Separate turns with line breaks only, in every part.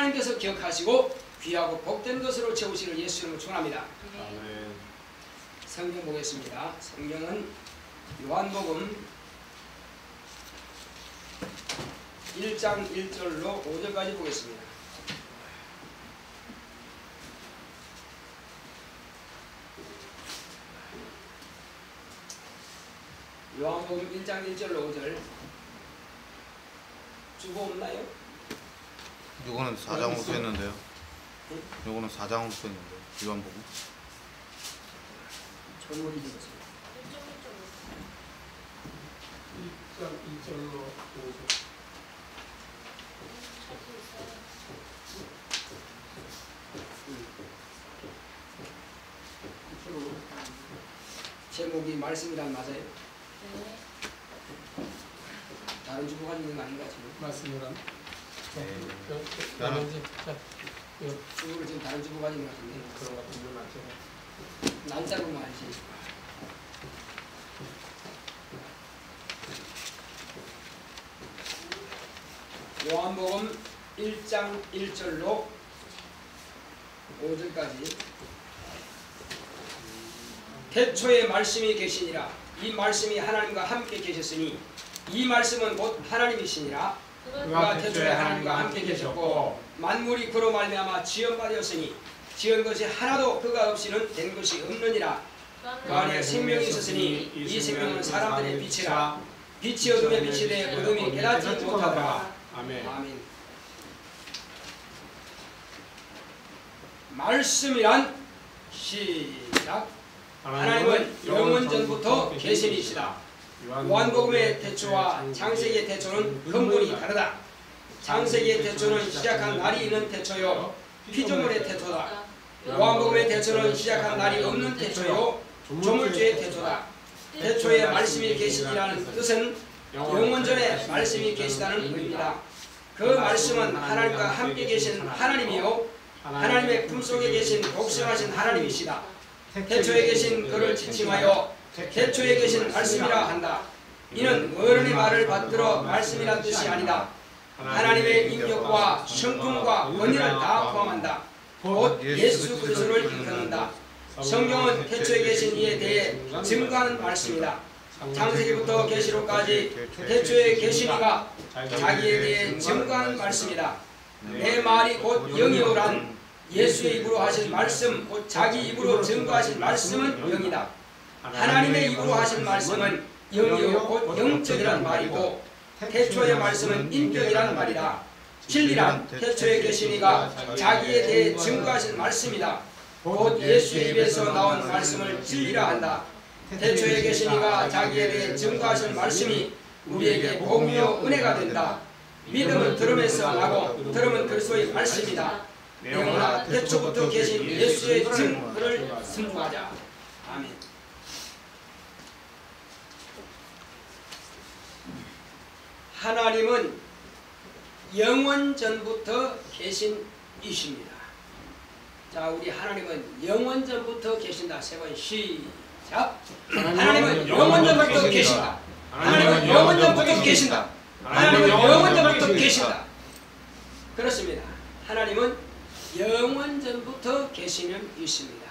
하나님께서 기억하시고 귀하고 복된 것으로 채우시는 예수 이름으로 축원합니다.
아멘.
성경 보겠습니다. 성경은 요한복음 1장 1절로 5절까지 보겠습니다. 요한복음 1장 1절로 5절 주보 없나요?
이거는 4장으로 써있는데요. 이거는 4장으로 써있는데요. 요한복음.
전문이 되겠습니다.
1장 2절로 5절.
제목이 말씀이란 맞아요?
네.
다른 주보가 있는 거 아닌가 지금?
말씀이란?
나는
주보를 지금 다른 주보가 있는 것 같은데
그런 것 같은데 맞죠?
난자로만 알지. 요한복음 1장 1절로 5절까지 태초에 말씀이 계시니라. 이 말씀이 하나님과 함께 계셨으니 이 말씀은 곧 하나님이시니라. 그가 태초에 하나님과 함께 계셨고 만물이 그로 말미암아 지음받았으니 지은 것이 하나도 그가 없이는 된 것이 없느니라. 그 안에 생명이 있었으니 이 생명은 사람들의 빛이라. 빛이 어둠에 빛이 되어 어둠이 깨닫지 못하더라.
아멘.
아멘. 말씀이란 시작. 하나님은 영원전부터 계시니시다. 요한복음의 태초와 창세기의 태초는 근본이 다르다. 창세기의 태초는 시작한 날이 있는 태초요 피조물의 태초다. 요한복음의 태초는 시작한 날이 없는 태초요 조물주의 태초다. 태초에 말씀이 계시니라는 뜻은 영원전에 말씀이 계시다는 의미다. 그 말씀은 하나님과 함께 계신 하나님이요 하나님의 품속에 계신 독생하신 하나님이시다. 태초에 계신 그를 지칭하여 태초에 계신 말씀이라 한다. 이는 어른의 말을 받들어 말씀이란 뜻이 아니다. 하나님의 인격과 성품과 권위를 다 포함한다. 곧 예수 그리스도를 일컫는다. 성경은 태초에 계신 이에 대해 증거하는 말씀이다. 창세기부터 계시록까지 태초에 계시니가 자기에 대해 증거하는 말씀이다. 내 말이 곧 영이오란 예수의 입으로 하신 말씀 곧 자기 입으로 증거하신 말씀은 영이다. 하나님의 입으로 하신 말씀은 영이요 곧 영적이란 말이고 태초의 말씀은 인격이란 말이다. 진리란 태초에 계시니가 자기에 대해 증거하신 말씀이다. 곧 예수의 입에서 나온 말씀을 진리라 한다. 태초에 계시니가 자기에 대해 증거하신 말씀이 우리에게 복음이요 은혜가 된다. 믿음은 들음에서 나고 들음은 그리스도의 말씀이다. 영원하 태초부터 계신 예수의 증거를 순종하자. 아멘. 하나님은 영원전부터 계신 이십니다. 자, 우리 하나님은 영원전부터 계신다. 세 번 시작. 하나님은 영원전부터 계신다. 하나님은 영원전부터 계신다. 하나님은 영원전부터 계신다. 그렇습니다. 하나님은 영원전부터 계시는 이십니다.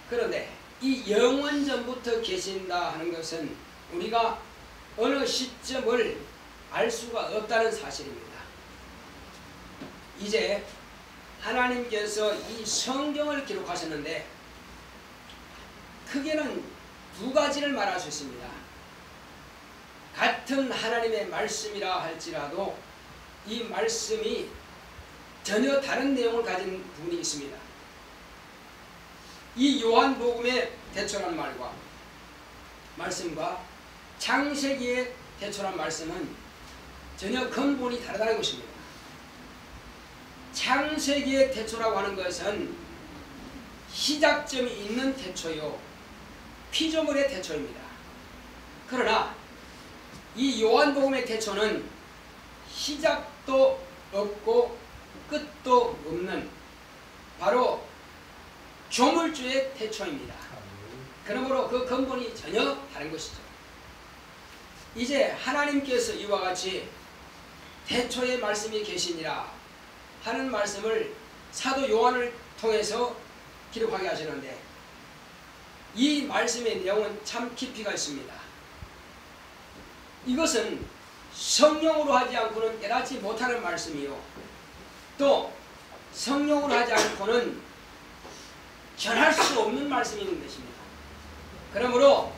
그런데 이 영원전부터 계신다 하는 것은 우리가 어느 시점을 알 수가 없다는 사실입니다. 이제 하나님께서 이 성경을 기록하셨는데 크게는 두 가지를 말할 수 있습니다. 같은 하나님의 말씀이라 할지라도 이 말씀이 전혀 다른 내용을 가진 부분이 있습니다. 이 요한복음의 태초란 말씀과 창세기의 태초란 말씀은 전혀 근본이 다르다는 것입니다. 창세기의 태초라고 하는 것은 시작점이 있는 태초요 피조물의 태초입니다. 그러나 이 요한복음의 태초는 시작도 없고 끝도 없는 바로 조물주의 태초입니다. 그러므로 그 근본이 전혀 다른 것이죠. 이제 하나님께서 이와 같이 태초에 말씀이 계시니라 하는 말씀을 사도 요한을 통해서 기록하게 하시는데 이 말씀의 내용은 참 깊이가 있습니다. 이것은 성령으로 하지 않고는 깨닫지 못하는 말씀이요, 또 성령으로 하지 않고는 전할 수 없는 말씀인 것입니다. 그러므로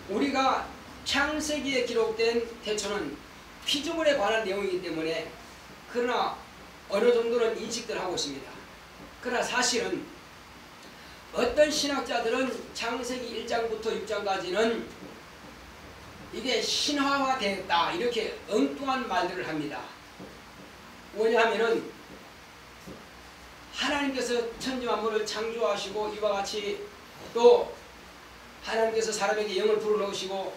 우리가 창세기에 기록된 태초는 피조물에 관한 내용이기 때문에 그러나 어느 정도는 인식들 하고 있습니다. 그러나 사실은 어떤 신학자들은 창세기 1장부터 6장까지는 이게 신화화되었다 이렇게 엉뚱한 말들을 합니다. 왜냐하면은 하나님께서 천지만물을 창조하시고 이와 같이 또 하나님께서 사람에게 영을 불어넣으시고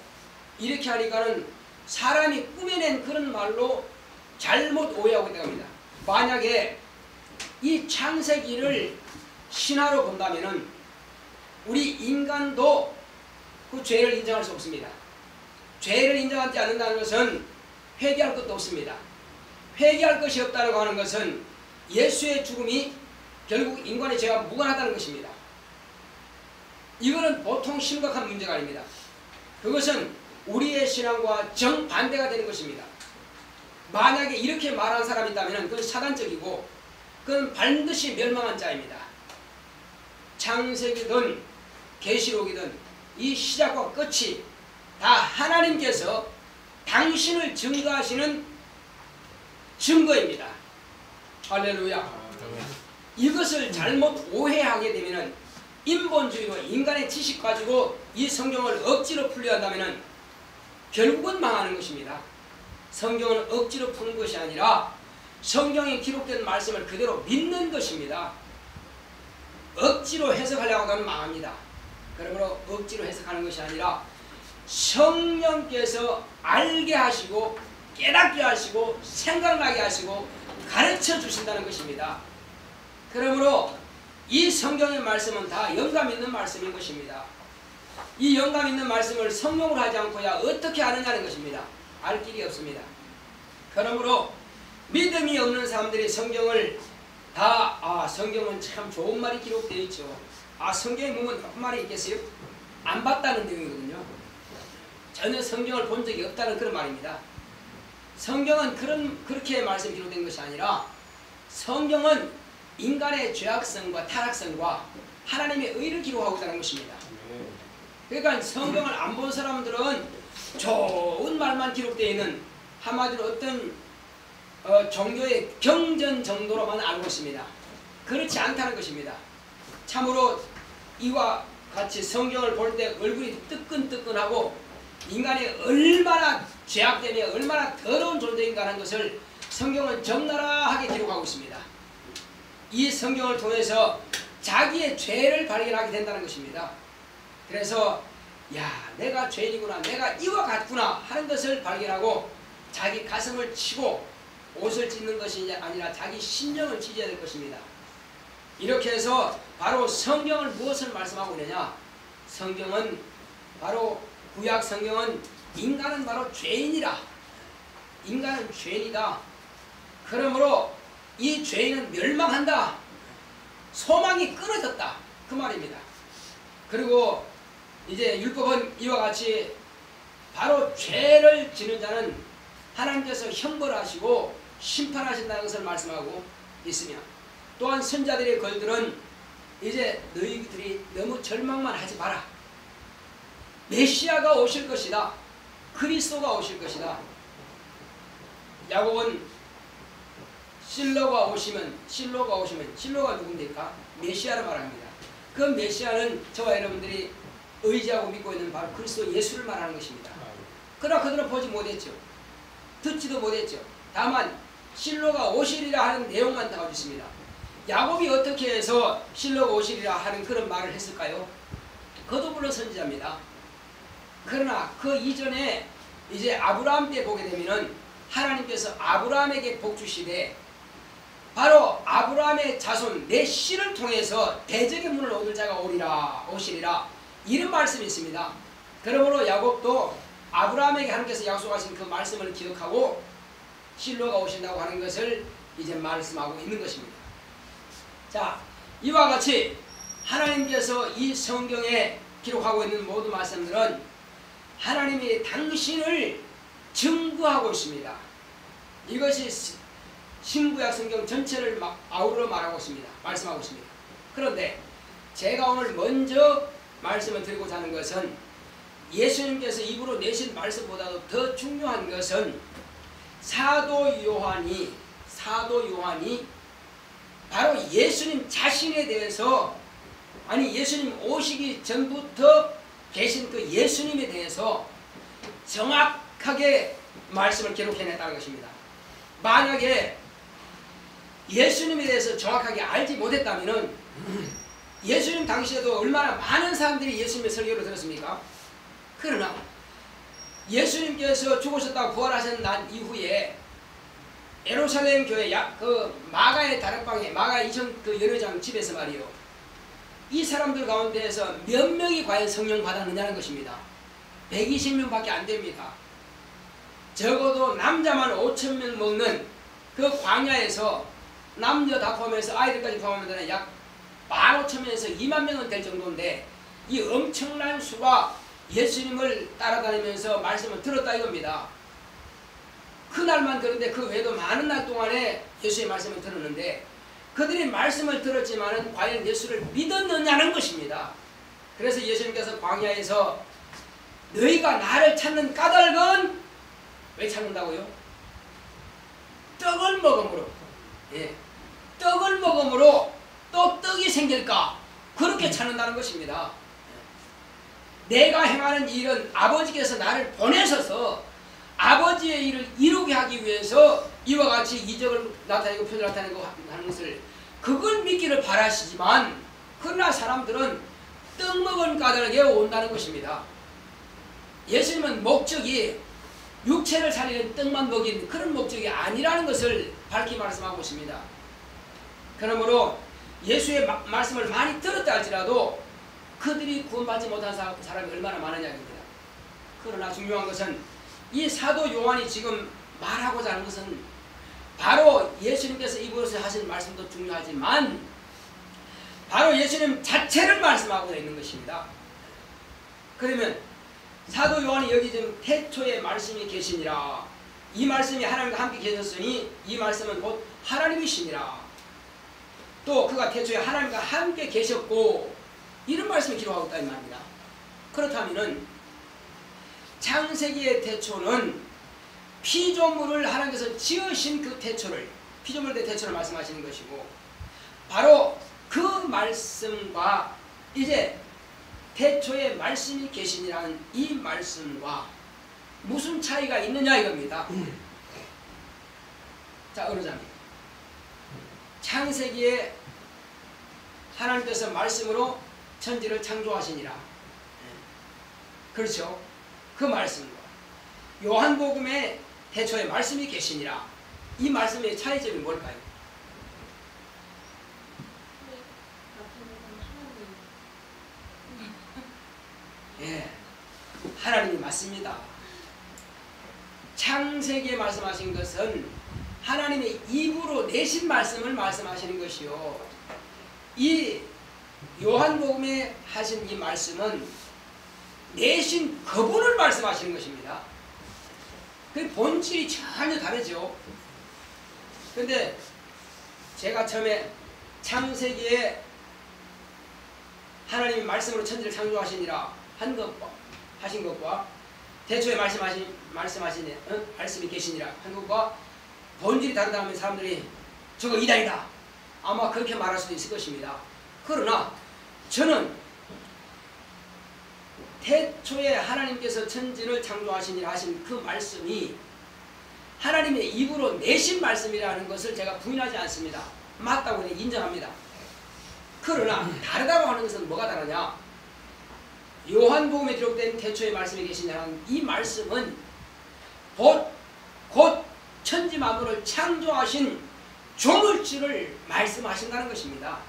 이렇게 하니까는 사람이 꾸며낸 그런 말로 잘못 오해하고 있다고 합니다. 만약에 이 창세기를 신화로 본다면은 우리 인간도 그 죄를 인정할 수 없습니다. 죄를 인정하지 않는다는 것은 회개할 것도 없습니다. 회개할 것이 없다고 하는 것은 예수의 죽음이 결국 인간의 죄가 무관하다는 것입니다. 이거는 보통 심각한 문제가 아닙니다. 그것은 우리의 신앙과 정반대가 되는 것입니다. 만약에 이렇게 말하는 사람이 있다면 그건 사단적이고 그건 반드시 멸망한 자입니다. 창세기든 계시록이든 이 시작과 끝이 다 하나님께서 당신을 증거하시는 증거입니다. 할렐루야. 이것을 잘못 오해하게 되면 인본주의로 인간의 지식 가지고 이 성경을 억지로 풀려 한다면 결국은 망하는 것입니다. 성경은 억지로 푸는 것이 아니라 성경에 기록된 말씀을 그대로 믿는 것입니다. 억지로 해석하려고 하면 망합니다. 그러므로 억지로 해석하는 것이 아니라 성령께서 알게 하시고 깨닫게 하시고 생각나게 하시고 가르쳐 주신다는 것입니다. 그러므로 이 성경의 말씀은 다 영감 있는 말씀인 것입니다. 이 영감 있는 말씀을 성령으로 하지 않고야 어떻게 아느냐는 것입니다. 알 길이 없습니다. 그러므로 믿음이 없는 사람들이 성경을 성경은 참 좋은 말이 기록되어 있죠. 성경에 보면 나쁜 말이 있겠어요? 안 봤다는 내용이거든요. 전혀 성경을 본 적이 없다는 그런 말입니다. 성경은 그렇게 말씀이 기록된 것이 아니라 성경은 인간의 죄악성과 타락성과 하나님의 의를 기록하고 있다는 것입니다. 그러니까 성경을 안 본 사람들은 좋은 말만 기록되어 있는 한마디로 어떤 종교의 경전 정도로만 알고 있습니다. 그렇지 않다는 것입니다. 참으로 이와 같이 성경을 볼 때 얼굴이 뜨끈뜨끈하고 인간이 얼마나 죄악 때문에 얼마나 더러운 존재인가 하는 것을 성경은 적나라하게 기록하고 있습니다. 이 성경을 통해서 자기의 죄를 발견하게 된다는 것입니다. 그래서 내가 죄인이구나, 내가 이와 같구나 하는 것을 발견하고 자기 가슴을 치고 옷을 찢는 것이 아니라 자기 심령을 찢어야 될 것입니다. 이렇게 해서 바로 성경을 무엇을 말씀하고 있느냐, 성경은 바로 구약 성경은 인간은 바로 죄인이라, 인간은 죄인이다. 그러므로 이 죄인은 멸망한다, 소망이 끊어졌다, 그 말입니다. 그리고 이제 율법은 이와 같이 바로 죄를 지는 자는 하나님께서 형벌하시고 심판하신다는 것을 말씀하고 있으며, 또한 선자들의 글들은 이제 너희들이 너무 절망만 하지 마라, 메시아가 오실 것이다, 그리스도가 오실 것이다. 야곱은 실로가 오시면 실로가 누굽니까? 메시아를 말합니다. 그 메시아는 저와 여러분들이 의지하고 믿고 있는 바로 그리스도 예수를 말하는 것입니다. 그러나 그들은 보지 못했죠. 듣지도 못했죠. 다만 실로가 오시리라 하는 내용만 나와 있습니다. 야곱이 어떻게 해서 실로가 오시리라 하는 그런 말을 했을까요? 그도 물론 선지자입니다. 그러나 그 이전에 이제 아브라함 때 보게 되면은 하나님께서 아브라함에게 복 주시되 바로 아브라함의 자손 내 씨를 통해서 대적의 문을 얻을 자가 오시리라 이런 말씀이 있습니다. 그러므로 야곱도 아브라함에게 하나님께서 약속하신 그 말씀을 기억하고 실로가 오신다고 하는 것을 이제 말씀하고 있는 것입니다. 자, 이와 같이 하나님께서 이 성경에 기록하고 있는 모든 말씀들은 하나님이 당신을 증거하고 있습니다. 이것이 신구약 성경 전체를 아우러 말하고 있습니다. 말씀하고 있습니다. 그런데 제가 오늘 먼저 말씀을 드리고자 하는 것은 예수님께서 입으로 내신 말씀보다도 더 중요한 것은 사도 요한이 바로 예수님 자신에 대해서, 아니 예수님 오시기 전부터 계신 그 예수님에 대해서 정확하게 말씀을 기록해냈다는 것입니다. 만약에 예수님에 대해서 정확하게 알지 못했다면 예수님 당시에도 얼마나 많은 사람들이 예수님의 설교를 들었습니까? 그러나 예수님께서 죽으셨다고 부활하신 난 이후에 예루살렘 교회 그 마가의 다락방에 마가 이전 그 연회장 집에서 말이요, 이 사람들 가운데에서 몇 명이 과연 성령 받았느냐는 것입니다. 120명밖에 안 됩니다. 적어도 남자만 5,000명 먹는 그 광야에서 남녀 다 포함해서 아이들까지 포함하면 약 15,000명에서 2만 명은 될 정도인데, 이 엄청난 수가 예수님을 따라다니면서 말씀을 들었다 이겁니다. 그날만 그런데 그 외에도 많은 날 동안에 예수의 말씀을 들었는데, 그들이 말씀을 들었지만 과연 예수를 믿었느냐는 것입니다. 그래서 예수님께서 광야에서 너희가 나를 찾는 까닭은 왜 찾는다고요? 떡을 먹음으로, 떡을 먹음으로 또 떡이 생길까, 그렇게 찾는다는 것입니다. 내가 행하는 일은 아버지께서 나를 보내셔서 아버지의 일을 이루게 하기 위해서 이와 같이 이적을 나타내고 표적을 나타내고 하는 것을, 그걸 믿기를 바라시지만, 그러나 사람들은 떡 먹은 까닭에 온다는 것입니다. 예수님은 목적이 육체를 살리는 떡만 먹인 그런 목적이 아니라는 것을 밝히 말씀하고 있습니다. 그러므로 예수의 말씀을 많이 들었다 할지라도 그들이 구원받지 못한 사람이 얼마나 많으냐입니다. 그러나 중요한 것은 이 사도 요한이 지금 말하고자 하는 것은 바로 예수님께서 입으로서 하신 말씀도 중요하지만 바로 예수님 자체를 말씀하고 있는 것입니다. 그러면 사도 요한이 여기 지금 태초에 말씀이 계시니라, 이 말씀이 하나님과 함께 계셨으니 이 말씀은 곧 하나님이시니라, 또 그가 태초에 하나님과 함께 계셨고, 이런 말씀을 기록하고 있다는 말입니다. 그렇다면 창세기의 태초는 피조물을 하나님께서 지으신 그 태초를, 피조물의 태초를 말씀하시는 것이고, 바로 그 말씀과 이제 태초에 말씀이 계시니라는 이 말씀과 무슨 차이가 있느냐 이겁니다. 자, 어느 장면? 창세기에 하나님께서 말씀으로 천지를 창조하시니라. 그렇죠? 그 말씀과 요한복음에 태초에 말씀이 계시니라, 이 말씀의 차이점이 뭘까요? 하나님이 맞습니다. 창세기에 말씀하신 것은 하나님의 입으로 내신 말씀을 말씀하시는 것이요, 이 요한복음에 하신 이 말씀은 내신 그분을 말씀하시는 것입니다. 그 본질이 전혀 다르죠. 그런데 제가 처음에 창세기에 하나님이 말씀으로 천지를 창조하시니라 하신 것과 태초에 말씀이 계시니라 한 것과 본질이 다르다 하면 사람들이 저거 이단이다 아마 그렇게 말할 수도 있을 것입니다. 그러나 저는 태초에 하나님께서 천지를 창조하시니라 하신 그 말씀이 하나님의 입으로 내신 말씀이라는 것을 제가 부인하지 않습니다. 맞다고 인정합니다. 그러나 다르다고 하는 것은 뭐가 다르냐? 요한복음에 기록된 태초에 말씀이 계시냐는 이 말씀은 곧 천지 만물을 창조하신 조물주를 말씀하신다는 것입니다.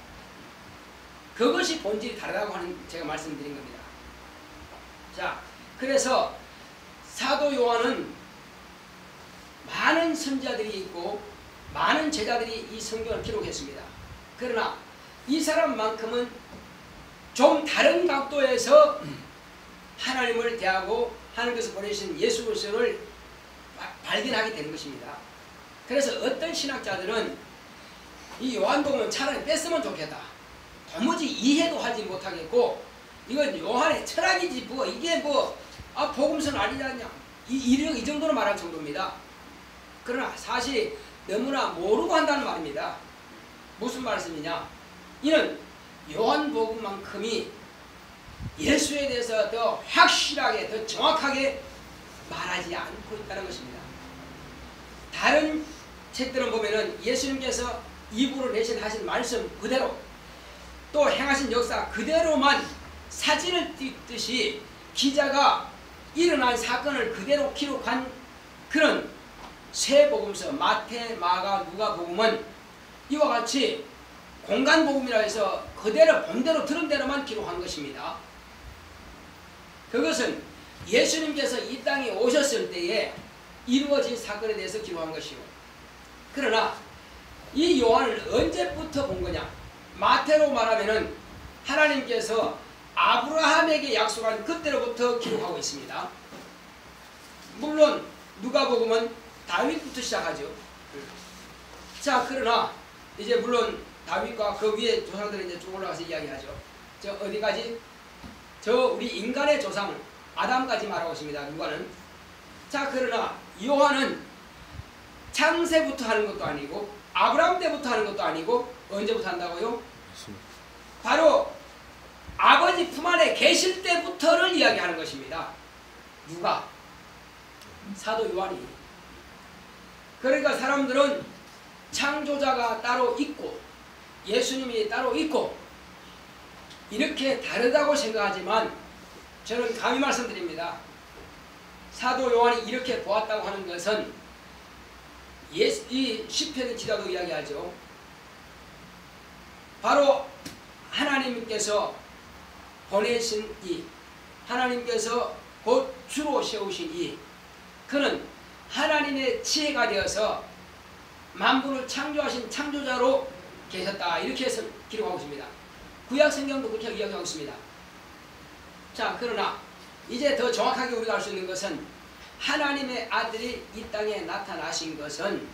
그것이 본질이 다르다고 하는 제가 말씀드린 겁니다. 자, 그래서 사도 요한은 많은 선지자들이 있고 많은 제자들이 이 성경을 기록했습니다. 그러나 이 사람만큼은 좀 다른 각도에서 하나님을 대하고 하나님께서 보내신 예수 그리스도를 발견하게 되는 것입니다. 그래서 어떤 신학자들은 이 요한복음은 차라리 뺐으면 좋겠다. 도무지 이해도 하지 못하겠고 이건 요한의 철학이지 뭐 이게 뭐 복음서는 아니지 않냐 이 정도로 말할 정도입니다. 그러나 사실 너무나 모르고 한다는 말입니다. 무슨 말씀이냐? 이는 요한복음만큼이 예수에 대해서 더 확실하게 더 정확하게 말하지 않고 있다는 것입니다. 다른 책들은 보면은 예수님께서 입으로 내신 하신 말씀 그대로 또 행하신 역사 그대로만 사진을 띄듯이 기자가 일어난 사건을 그대로 기록한 그런 세 복음서 마태, 마가, 누가 복음은 이와 같이 공간복음이라 해서 그대로 본대로 들은 대로만 기록한 것입니다. 그것은 예수님께서 이 땅에 오셨을 때에 이루어진 사건에 대해서 기록한 것이고 그러나 이 요한을 언제부터 본 거냐? 마태로 말하면은 하나님께서 아브라함에게 약속한 그때로부터 기록하고 있습니다. 물론 누가복음은 다윗부터 시작하죠. 자, 그러나 이제 물론 다윗과 그 위에 조상들이 이제 쭉 올라가서 이야기하죠. 저 어디까지? 저 우리 인간의 조상 아담까지 말하고 있습니다. 누가는. 자, 그러나 요한은 창세부터 하는 것도 아니고 아브라함 때부터 하는 것도 아니고 언제부터 한다고요? 바로 아버지 품 안에 계실 때부터를 이야기하는 것입니다. 누가? 사도 요한이. 그러니까 사람들은 창조자가 따로 있고 예수님이 따로 있고 이렇게 다르다고 생각하지만 저는 감히 말씀드립니다. 사도 요한이 이렇게 보았다고 하는 것은 이 시편의 기자도 이야기하죠. 바로 하나님께서 보내신 이 하나님께서 곧 주로 세우신 이 그는 하나님의 지혜가 되어서 만물을 창조하신 창조자로 계셨다. 이렇게 해서 기록하고 있습니다. 구약 성경도 그렇게 이야기하고 있습니다. 자, 그러나 이제 더 정확하게 우리가 알 수 있는 것은 하나님의 아들이 이 땅에 나타나신 것은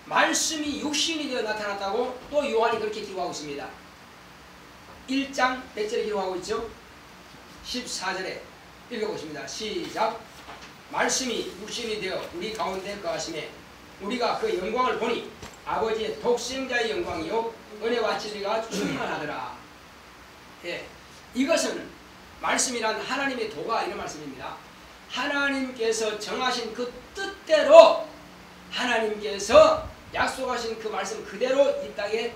말씀이 육신이 되어 나타났다고 또 요한이 그렇게 기록하고 있습니다. 1장 몇 절에 기록하고 있죠? 14절에 읽어보십니다. 시작. 말씀이 육신이 되어 우리 가운데 거하시매 우리가 그 영광을 보니 아버지의 독생자의 영광이요 은혜와 진리가 충만하더라. 예, 이것은 말씀이란 하나님의 도가 이런 말씀입니다. 하나님께서 정하신 그 뜻대로 하나님께서 약속하신 그 말씀 그대로 이 땅에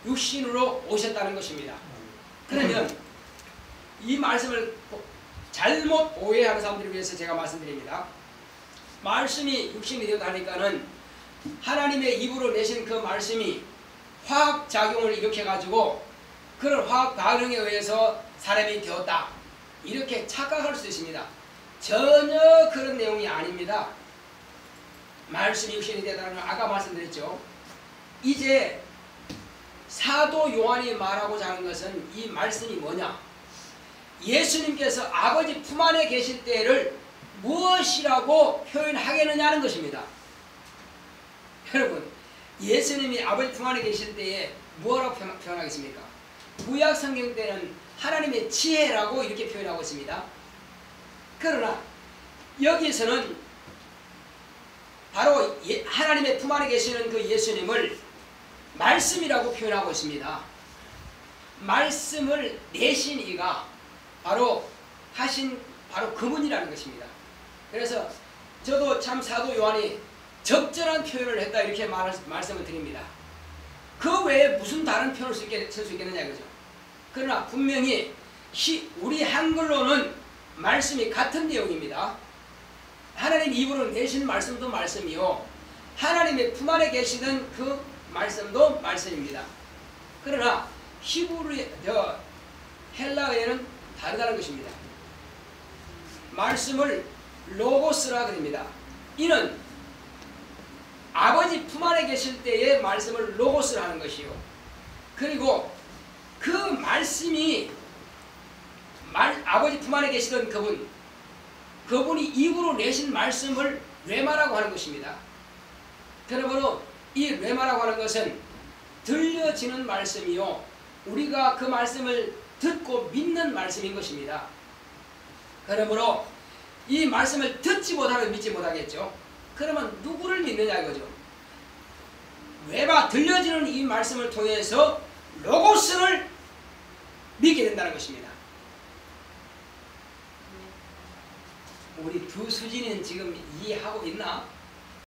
육신으로 오셨다는 것입니다. 그러면 이 말씀을 잘못 오해하는 사람들을 위해서 제가 말씀드립니다. 말씀이 육신이 되었다 하니까는 하나님의 입으로 내신 그 말씀이 화학작용을 일으켜가지고 그런 화학반응에 의해서 사람이 되었다. 이렇게 착각할 수 있습니다. 전혀 그런 내용이 아닙니다. 말씀이 육신이 되었다는 건 아까 말씀드렸죠. 이제 사도 요한이 말하고자 하는 것은 이 말씀이 뭐냐? 예수님께서 아버지 품 안에 계실 때를 무엇이라고 표현하겠느냐는 것입니다. 여러분, 예수님이 아버지 품 안에 계실 때에 뭐라고 표현하겠습니까? 구약 성경 때는 하나님의 지혜라고 이렇게 표현하고 있습니다. 그러나 여기서는 바로 하나님의 품 안에 계시는 그 예수님을 말씀이라고 표현하고 있습니다. 말씀을 내신 이가 바로 하신 바로 그분이라는 것입니다. 그래서 저도 참 사도 요한이 적절한 표현을 했다 이렇게 말씀을 드립니다. 그 외에 무슨 다른 표현을 쓸 수 있겠느냐 이거죠. 그러나 분명히 우리 한글로는 말씀이 같은 내용입니다. 하나님 입으로 내신 말씀도 말씀이요 하나님의 품 안에 계시는 그 말씀도 말씀입니다. 그러나 헬라어에는 다르다는 것입니다. 말씀을 로고스라 그럽니다. 이는 아버지 품 안에 계실 때의 말씀을 로고스를 하는 것이요. 그리고 그 말씀이 아버지 품 안에 계시던 그분이 입으로 내신 말씀을 레마라고 하는 것입니다. 그러므로 이 레마라고 하는 것은 들려지는 말씀이요, 우리가 그 말씀을 듣고 믿는 말씀인 것입니다. 그러므로 이 말씀을 듣지 못하면 믿지 못하겠죠. 그러면 누구를 믿느냐 이거죠. 레마, 들려지는 이 말씀을 통해서 로고스를 믿게 된다는 것입니다. 우리 두 수진이는 지금 이해하고 있나?